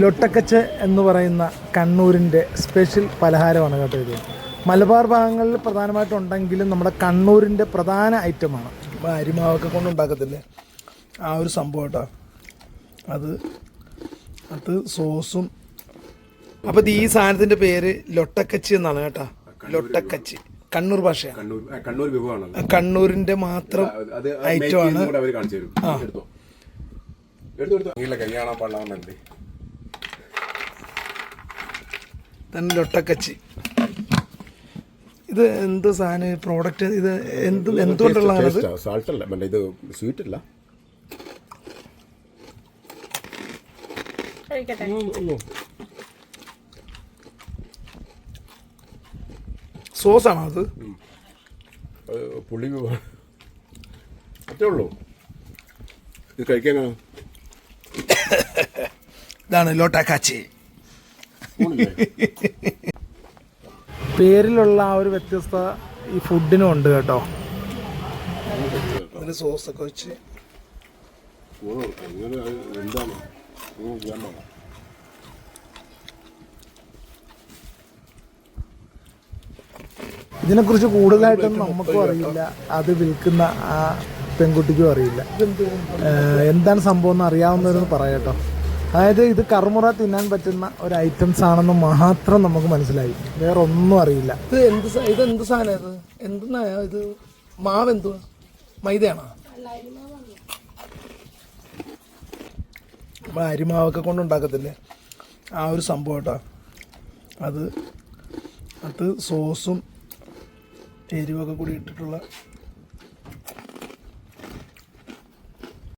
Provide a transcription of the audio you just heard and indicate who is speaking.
Speaker 1: ലൊട്ടക്കച്ച് എന്ന് പറയുന്ന കണ്ണൂരിൻ്റെ സ്പെഷ്യൽ പലഹാരമാണ് കേട്ടോ ഇത്. മലബാർ ഭാഗങ്ങളിൽ പ്രധാനമായിട്ടുണ്ടെങ്കിലും നമ്മുടെ കണ്ണൂരിൻ്റെ പ്രധാന ഐറ്റമാണ്. ഇപ്പോൾ അരിമാവൊക്കെ കൊണ്ട് ഉണ്ടാക്കത്തില്ലേ, ആ ഒരു സംഭവം കേട്ടോ. അത് സോസും. അപ്പോൾ ഈ സാധനത്തിൻ്റെ പേര് ലൊട്ടക്കച്ചി എന്നാണ് കേട്ടോ. ലൊട്ടക്കച്ചി കണ്ണൂർ ഭാഷയാണ്, കണ്ണൂരിൻ്റെ മാത്രം ഐറ്റമാണ്. തന്നെ ലൊട്ടക്കച്ചി. ഇത് എന്ത് സാധനം പ്രോഡക്റ്റ്? ഇത് എന്തുകൊണ്ടുള്ളതാണ്?
Speaker 2: സാൾട്ട് അല്ല, ഇത് സ്വീറ്റ് അല്ല.
Speaker 1: സോസാണോ അത്?
Speaker 2: പുളി അത്രേ ഉള്ളൂ. ഇത് കഴിക്കാനോ?
Speaker 1: ഇതാണ് ലൊട്ടക്കച്ചി. പേരിലുള്ള ആ ഒരു വ്യത്യസ്ത ഈ ഫുഡിനും ഉണ്ട് കേട്ടോ. അതിൽ സോസൊക്കെ വെച്ച് ഇതിനെക്കുറിച്ച് കൂടുതലായിട്ടൊന്നും നമുക്കും അറിയില്ല, അത് വിൽക്കുന്ന ആ പെൺകുട്ടിക്കും അറിയില്ല. എന്താണ് സംഭവം എന്ന് അറിയാവുന്നവരെന്ന് പറയാട്ടോ. അതായത് ഇത് കറുമുറ തിന്നാൻ പറ്റുന്ന ഒരു ഐറ്റംസ് ആണെന്ന് മാത്രം നമുക്ക് മനസ്സിലായി, വേറെ ഒന്നും അറിയില്ല. ഇതെന്ത് സാധനം? ഇത് എന്തെന്നാ? ഇത് മാവ് എന്തുവാ? മൈദയാണോ? അരിമാവൊക്കെ കൊണ്ട് ഉണ്ടാക്കത്തില്ലേ, ആ ഒരു സംഭവം കേട്ടോ. അത് സോസും എരിവൊക്കെ കൂടി ഇട്ടിട്ടുള്ള